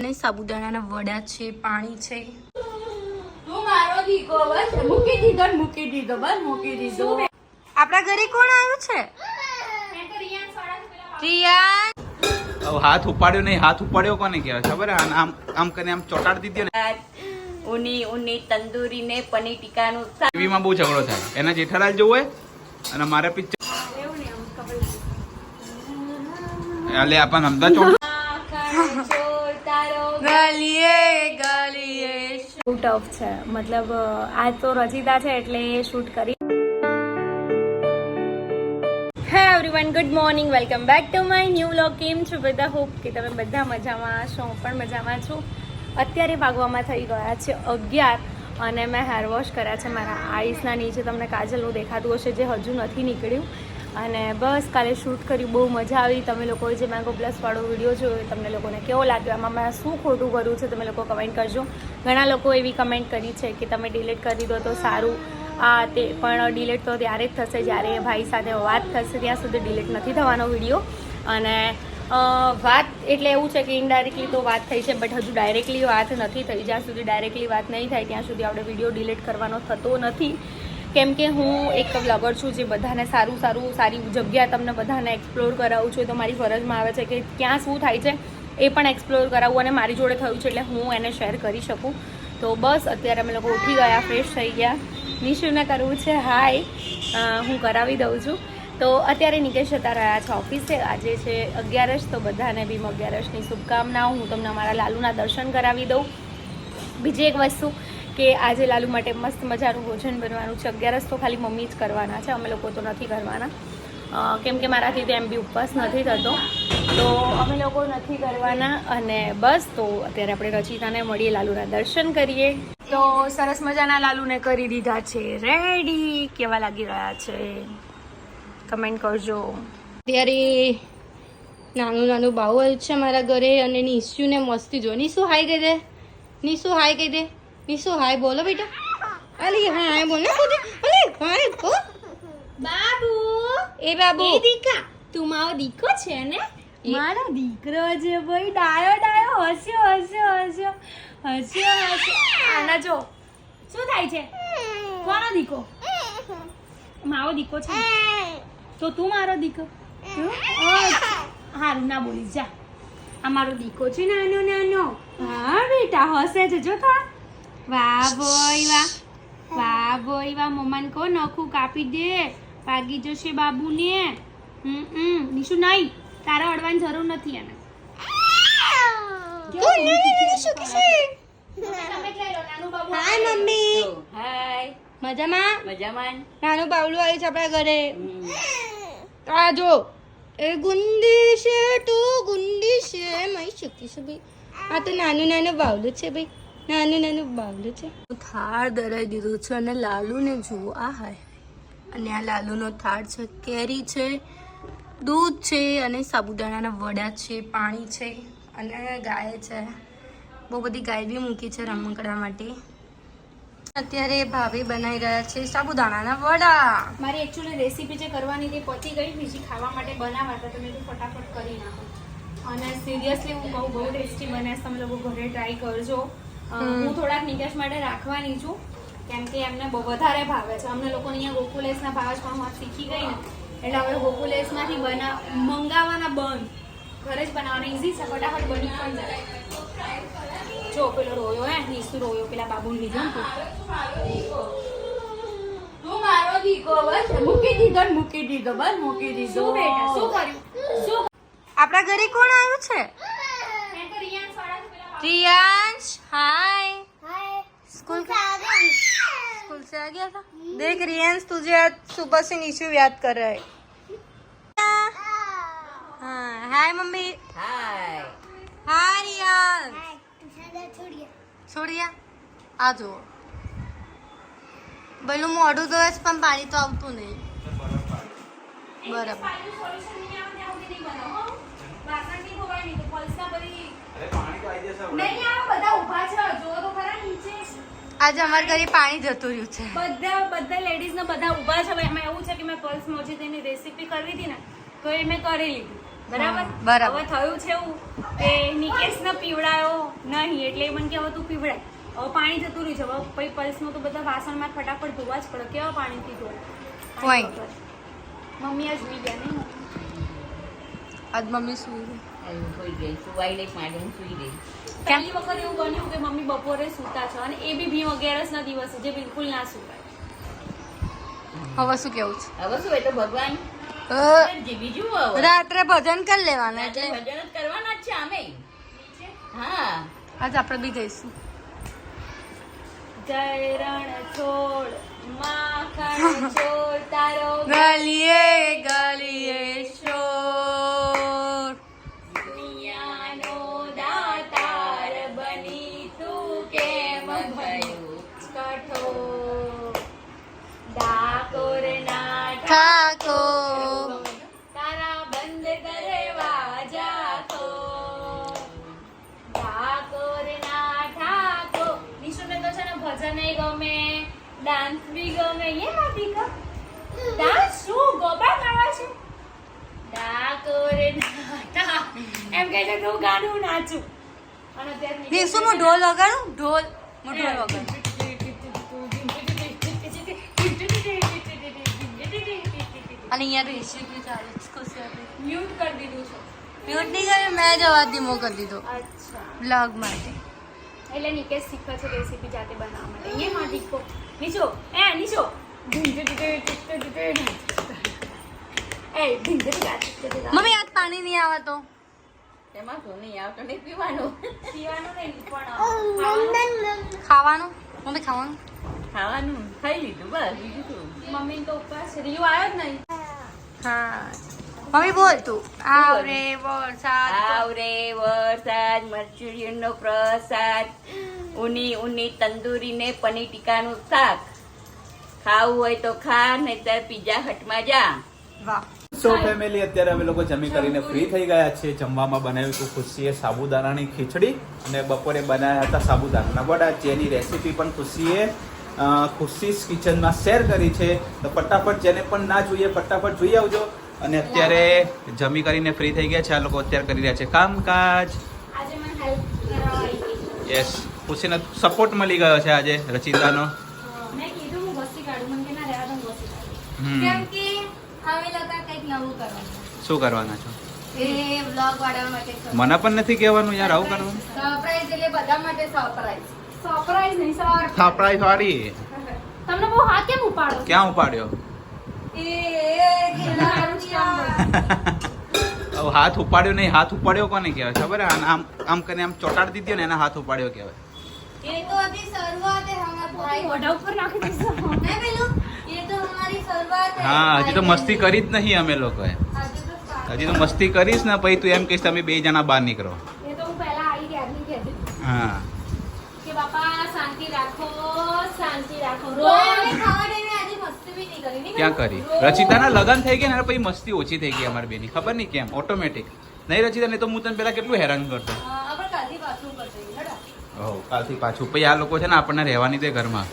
અને સાબુદાણાના વડા છે, પાણી છે. તું મારો દીકો બસ મૂકી દીધો બસ મૂકી દીધો. આપણા ઘરે કોણ આવ્યું છે? રિયાન. હાથ ઉપાડ્યો નહીં, હાથ ઉપાડ્યો કોને કહેવાય ખબર? આમ આમ કરીને આમ ચોટાડી દીધી ને. ઉની તંદૂરી ને પનીર ટીકાનું ટીવીમાં બહુ ઝઘડો થાય. એના જેઠાલાલ જોવું હોય અને મારે પિક્ચર અલે આપણ અમદા ચોટ ગલીએ ગલીએ બહુ ટફ છે. મતલબ આજ તો રચિતા છે એટલે શૂટ કરી. હે everyone, good morning, welcome back to my new vlog. કેમ છો બધા? હોપ કે તમે બધા મજામાં છો. હું પણ મજામાં છું. અત્યારે ભાગવામાં થઈ ગયા છે 11 અને મેં હેર વોશ કર્યા છે. મારા આઈસના નીચે તમને કાજલનું દેખાતું હશે જે હજુ નથી નીકળ્યું. અને બસ કાલે શૂટ કર્યું, બહુ મજા આવી. તમે લોકોએ જે મેંગો પ્લસવાળો વિડીયો જોયો તમને લોકોને કેવો લાગ્યો? આમાં મેં શું ખોટું કર્યું છે તમે લોકો કમેન્ટ કરજો. ઘણા લોકો એવી કમેન્ટ કરી છે કે તમે ડિલીટ કરી દો તો સારું. તે પણ ડિલીટ તો ત્યારે જ થશે જ્યારે ભાઈ સાથે વાત થશે, ત્યાં સુધી ડિલીટ નથી થવાનો વિડીયો. અને વાત એટલે એવું છે કે ઇનડાયરેક્ટલી તો વાત થઈ છે, બટ હજુ ડાયરેક્ટલી વાત નથી થઈ. જ્યાં સુધી ડાયરેક્ટલી વાત નહીં થાય ત્યાં સુધી આપણે વિડીયો ડિલીટ કરવાનો થતો નથી. કેમ કે હું એક બ્લોગર છું જે બધાને સારી જગ્યા તમને બધાને એક્સપ્લોર કરાવું છું. તો મારી ફરજમાં આવે છે કે ક્યાં શું થાય છે એ પણ એક્સપ્લોર કરાવવું, અને મારી જોડે થયું છે એટલે હું એને શેર કરી શકું. તો બસ અત્યારે અમે લોકો ઉઠી ગયા, ફ્રેશ થઈ ગયા. નિશુને કરવું છે હાય, હું કરાવી દઉં છું. તો અત્યારે નિકેશ જતા રહ્યા છે ઓફિસે. આજે છે 11 તો બધાને બી 11ની શુભકામનાઓ. હું તમને અમારા લાલુના દર્શન કરાવી દઉં. બીજી એક વસ્તુ કે આજે લાલુ માટે મસ્ત મજાનું ભોજન બનવાનું છે. 11 તો ખાલી મમ્મી જ કરવાના છે, અમે લોકો તો નથી કરવાના. કેમ કે મારાથી તેમ બી ઉપવાસ નથી થતો, તો અમે લોકો નથી કરવાના. અને બસ તો અત્યારે આપણે રચિતાને મળીએ, લાલુના દર્શન કરીએ. તો સરસ મજાના લાલુને કરી દીધા છે રેડી. કેવા લાગી રહ્યા છે કમેન્ટ કરજો. અત્યારે નાનું બાઉલ છે મારા ઘરે અને નિશુને મસ્તી જો. નિશુ હાય કહી દે, નિશુ હાય કહી દે. નિશુ હાય બોલો બેટા. અલી હાય બોલ ને ખુદ. અલી હાય કો બાબુ. એ બાબુ એ દીકા, તું મારો દીકો છે ને? મારો દીકરો છે ભાઈ, ડાયો હસ્યો. આના જો શું થાય છે? કોનો દીકો? મારો દીકો છે તો તું મારો દીકો? હારું ના બોલીશ જા. આ મારો દીકો છે નાનો. હા બેટા હસે છે જો તો. વાહ બોય વાહ. મમ્માને કહો નખું કાપી દે, ભાગી જશે બાબુને. નિશુ નહીં, તારે અડવાની જરૂર નથી એને. Hi mummy. હાય. મજામાં? નાનું બાવલું આવ્યું છે આપણા ઘરે. આ જો એ ગુંદી છે મય શકી છે ભાઈ. આ તો નાનું બાવલું છે ભાઈ, નાનું બાવલું છે. થાળ ધરાઈ દીધું છે અને લાલુને જુઓ. આ હાય. અને આ લાલુનો થાળ છે, કેરી છે, દૂધ છે અને સાબુદાણાના વડા છે, પાણી છે અને ગાય છે. બહુ બધી ગાય બી મૂકી છે રમકડા માટે. અત્યારે ભાભી બનાવી રહ્યા છે સાબુદાણાના વડા. મારી એકચ્યુઅલી રેસીપી જે કરવાની હતી પતી ગઈ, બીજી ખાવા માટે બનાવવા હતા તો મેં તો ફટાફટ કરી નાખો. અને સિરિયસલી હું કહું બહુ ટેસ્ટી બને છે, તમે લોકો ઘરે ટ્રાય કરજો. હું થોડાક નિકેશ માટે રાખવાની છું કેમ કે એમને બહુ વધારે ભાવે છે. અમને લોકોને અહીંયા ગોકુલેસના ભાવ જ પણ શીખી ગઈ ને એટલે હવે ગોકુલેસમાંથી મંગાવવાના બંધ, ઘરે જ બનાવવાના. ઇઝી છે, ફટાફટ બની પણ જાય. જો પેલો રોયો નિશુ રોયો, પેલા બાબુ લીધો ને તું મારો દીકો બસ મૂકી દીધો બસ મૂકી દીધો. શું બેટા શું કર્યું? આપણા ઘરે કોણ આવ્યું છે? रियांश हाय. स्कूल से आ गया था. देख रियांश तुझे आज सुबह से निशु याद कर रहा है. हाँ हाय मम्मी. હાય. हाय रियांश. છોડિયા આ જો પેલું મોઢું ધોવે છે પણ પાણી તો આવતું નહીં. બરાબર. આજે અમારા ઘરે પાણી જતું રહ્યું છે. બધા લેડીઝ ને બધા ઊભા છે. એમાં એવું છે કે મેં પલ્સ મોજીદીની રેસીપી કરવી હતી ને તો એ મેં કરી લીધી. બરાબર બરાબર. હવે થયું છે એવું કે નિકેશને પીવડાયો નહીં એટલે એ મને કે હવે તું પીવડાય. હવે પાણી જતું રહ્યું છે. હવે પછી પલ્સમાં તો બધા વાસણમાં ફટાફટ ધોવા જ પડે. કેવા પાણીથી ધોવા? Point. મમ્મી આજ બી ગયા નહીં. આજ મમ્મી શું સુઈ ગઈ સુવાઈ લઈ પાડી હું સુઈ ગઈ પહેલી વખત એવું બન્યું કે મમ્મી બપોરે સૂતા છે અને એ બી ભીમ 11 ના દિવસે જે બિલકુલ ના સુવાય. હવે શું કેવું છે હવે શું હોય તો ભગવાન જે બીજું હવે રાત્રે ભજન કરી લેવાના રાત્રે એટલે ભજન જ કરવાના જ છે આમે હા આજ આપણે બી જઈશું. જય રણ છોડ માખણ છોડ તારો ગલીએ ગલીએ શોર દુનિયાનો દાતાર બની તું કેમ ભયો કઠોર ડાકોરના ઠાકોર તારા બંધ દરવાજા ખો ઠાકોરના ઠાકોર. નિશુને તો છે ને ભજન ગમે, ડાન્સ બી ગમે. એ માથી કા ડાન્સ શું ગોબા ગાવા છે? ઠાકોરના એમ કહે છે તું ગાનું નાચું. અને અત્યારે નિશુ હું ઢોલ વગાડું ઢોલ હું ઢોલ વગાડું. અને અહીંયા રેસીપી ચાલે છે ખુશી આપી મ્યુટ કરી દીધું છે. મ્યુટ નહીં કર્યું મેં જ અવાજ ધીમો કરી દીધો અચ્છા બ્લોગ માટે. એટલે નિકેશ શીખે છે રેસીપી જાતે બનાવવા માટે. એ માં દીકો નીચો એ નીચો એ મમ્મી આજ પાણી નહીં આવે તો તેમાં શું નહીં આવતો નહીં પીવાનું પીવાનું નહીં પણ ખાવાનું મમ્મી ખાવાનું ખાવાનું ખાઈ લીધું બસ બીજું શું મમ્મી તો ઉપવાસ છે. રીયુ આવ્યો જ નહીં. હા મમ્મી બોલ તું આવરે વરસાદ આવરે વરસાદ મરચુરીનો પ્રસાદ ઊની ઊની તંદૂરી ને પનીર ટીકાનું શાક ખાવું હોય તો ખા નહીતર પીઝા હટમાં જા વાહ. સો ફેમિલી અત્યારે અમે લોકો જમી કરીને ફ્રી થઈ ગયા છે. જમવામાં બનાવ્યું હતું ખુશીએ સાબુદાણાની ખીચડી અને બપોરે બનાવ્યા હતા સાબુદાણાના વડા જેની રેસીપી પણ ખુશીએ ખુશીસ કિચનમાં શેર કરી છે. તો ફટાફટ જેને પણ ના જોઈએ ફટાફટ જોઈ આવજો. અને અત્યારે જમી કરીને ફ્રી થઈ ગયા છે. આ લોકો અત્યારે કરી રહ્યા છે કામકાજ. આજે મને હેલ્પ કરવા આવી ગઈ. યસ ખુશીને સપોર્ટ મળી ગયો છે આજે રચિતાનો. મેં કીધું હું ઘસી કાઢું. મને કે ના રહેવા દો હું ઘસી કાઢું. હમ. કેમ કે અમે લોકો કંઈક નવું કરવાનું શું કરવાના છો? એ વ્લોગ વાળવા માટે મને પણ નથી કહેવાનું યાર આવું કરવાનું. સરપ્રાઈઝ એટલે બધા માટે સરપ્રાઈઝ. સરપ્રાઈઝ નહીં સરપ્રાઈઝ. સરપ્રાઈઝ વાળી તમને બહુ હાથ કેમ ઉપાડો? ક્યાં ઉપાડ્યો? એ કેટલાનું છે હવે હાથ ઉપાડ્યો નહીં. હાથ ઉપાડ્યો કોને કહેવાય ખબર? આમ આમ કરીને આમ ચોટાડી દીધી ને એના હાથ ઉપાડ્યો કહેવાય. ये तो अभी शुरुआत है हमारे भाई મોઢા ઉપર નાખી દઈશું. नहीं पेलू ये तो हमारी शुरुआत है હા હજી તો મસ્તી કરી જ નહીં અમે લોકોએ. अभी तो start હજી તો મસ્તી કરીશ ને પછી તું એમ કહીશ તમે બે જણા બહાર નીકળો. એ તો હું પહેલા આવી ત્યારની કહેતી હતી હા કે બાપા શાંતિ રાખો શાંતિ રાખો. रोज खावा टाइम आज मस्ती भी नहीं करी नहीं ક્યાં કરી? રચિતાના લગ્ન થઈ ગયા ને પછી મસ્તી ઓછી થઈ ગઈ અમારી બેની. ખબર નહીં કેમ ઓટોમેટિક. નહીં રચિતા નહીં તો હું તને પેલા કેટલું હેરાન કરતો. अपन कल ही बाथरूम कर देंगे हटा હો કાલથી પાછું પછી આ લોકો છે ને આપણને રહેવાની દે ઘરમાં.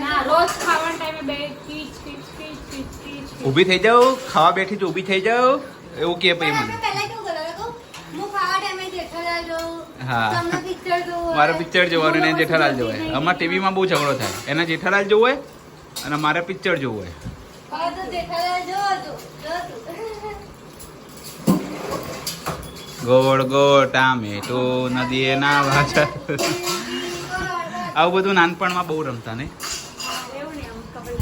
ના રોજ ખાવાના ટાઈમે બે કીચ કીચ કીચ કીચ કીચ ઊભી થઈ જાઓ ખાવા બેઠી તો ઊભી થઈ જાઓ એવું કે પછી મને. पहले क्यों करा को मु खावा टाइम में जेठालाल जो હા. તમને પિક્ચર જો મારે પિક્ચર જોવાનું ને જેઠાલાલ જોવાય. અમારા ટીવીમાં બહુ ઝઘડો થાય. એના જેઠાલાલ જોવું હોય અને મારે પિક્ચર જોવું હોય. હા તો જેઠાલાલ જો તું ગોળ ગોળ ટામેટો નદીએ ના વાછળ આવું બધું નાનપણમાં બહુ રમતા ને. એવું ને આમ કપલ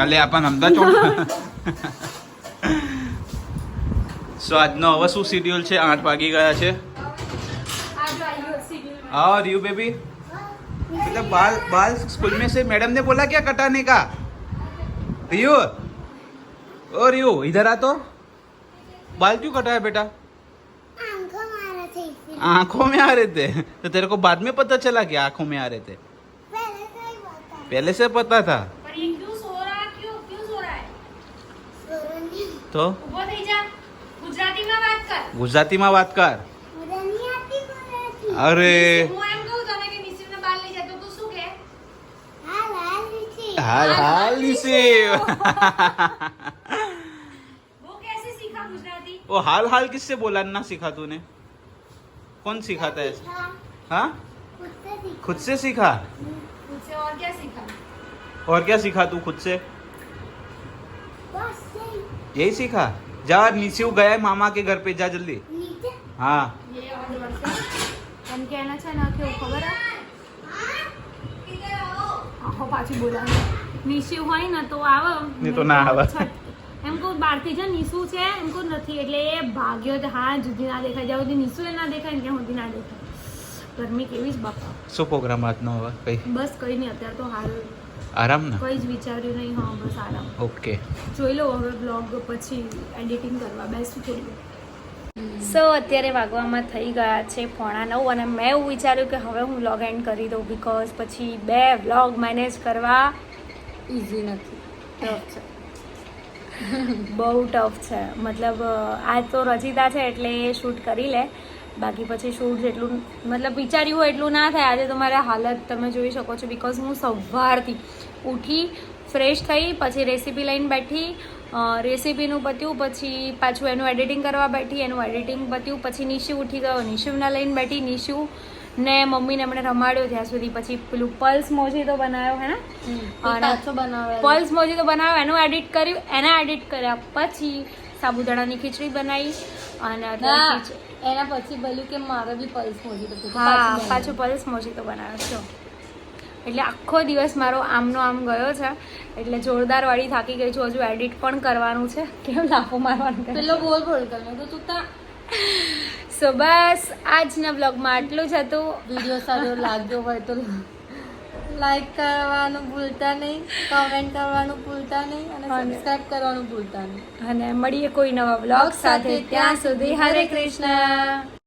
એટલે આપણને રમતા ચોટ. સો આજનો હવે શું શિડ્યુલ છે? 8 વાગી ગયા છે. આ જો આવ્યો શિડ્યુલ और यू बेबी बेटा बाल बाल स्कूल में से मैडम ने बोला क्या कटाने का? रियो ओ रियो इधर आ तो. बाल क्यों कटाया बेटा? आंखों में आ रहे थे तो तेरे को बाद में पता चला कि आंखों में आ रहे थे? पहले से पता था पर ये क्यों सो रहा क्यों क्यों सो रहा है? तो ઊભો થઈ જા. ગુજરાતીમાં વાત કર. ગુજરાતીમાં વાત કર. અરે હું એમ કહું તને કે નિશિને બાલ લઈ જાય તો તું શું કહે? હાલ હાલ નિશી. वो कैसे सीखा वो हाल हाल किससे बोला ना सीखा तूने? कौन सिखाता है ऐसे? हाँ, खुद से सीखा। मुझसे और क्या सीखा? और क्या सीखा तू खुद से? यही सीखा। जा, निशिव गया है मामा के घर पे, जा जल्दी। हाँ, ये और वर्षा એમ કે એના છે ને કેવું ખબર આખો પાછી બોલાવે નિશુ હોય ને તો આવે નહીં તો ના આવે. એમ કહું બહારથી છે નિશુ છે એમ કહું નથી એટલે એ ભાગ્યો તો હા જુદી ના દેખાય જ્યાં સુધી નિશુ એ ના દેખાય ને ત્યાં સુધી ના દેખાય ગરમી કેવી જ બાપા શું પ્રોગ્રામ આજનો હવે કઈ? બસ કઈ નહીં અત્યારે તો હાલ આરામ ને? કઈ જ વિચાર્યું નહીં હા બસ આરામ ઓકે. જોઈ લો હવે બ્લોગ પછી એડિટિંગ કરવા બેસું થોડું. સો અત્યારે વાગવામાં થઈ ગયા છે 9:45 અને મેં એવું વિચાર્યું કે હવે હું વ્લોગ એન્ડ કરી દઉં બિકોઝ પછી 2 વ્લોગ મેનેજ કરવા ઇઝી નથી, ટફ છે. બહુ ટફ છે. મતલબ આજ તો રચિતા છે એટલે એ શૂટ કરી લે બાકી પછી શૂટ જેટલું મતલબ વિચાર્યું હોય એટલું ના થાય. આજે તો મારી હાલત તમે જોઈ શકો છો બિકોઝ હું સવારથી ઉઠી ફ્રેશ થઈ પછી રેસીપી લઈને બેઠી રેસીપીનું પત્યું પછી પાછું એનું એડિટિંગ કરવા બેઠી એનું એડિટિંગ પત્યું પછી નિશુ ઉઠી ગયો નિશુના લઈને બેઠી નિશુ ને મમ્મીને એમણે રમાડ્યો ત્યાં સુધી પછી પેલું પલ્સ મોજીતો બનાવ્યો હે ને કાચો બનાવે પલ્સ મોજીતો બનાવ્યો એનું એડિટ કર્યું એના એડિટ કર્યા પછી સાબુદાણાની ખીચડી બનાવી અને એના પછી બોલ્યું કે મારે બી પલ્સ મોજી તો હા પાછું પલ્સ મોજીતો બનાવ્યો છો એટલે આખો દિવસ મારો આમનો આમ ગયો છે એટલે જોરદાર વાળી થાકી ગઈ છું. હજુ એડિટ પણ કરવાનું છે. કેમ લાફો મારવાનું પેલો બોલ બોલ કરે તો તું તા સો બસ આજના બ્લોગમાં આટલું જ હતું. વિડીયો સારો લાગ્યો હોય તો લાઈક કરવાનું ભૂલતા નહીં, કમેન્ટ કરવાનું ભૂલતા નહીં અને સબસ્ક્રાઇબ કરવાનું ભૂલતા નહીં અને મળીએ કોઈ નવા બ્લોગ સાથે. ત્યાં સુધી હરે કૃષ્ણ.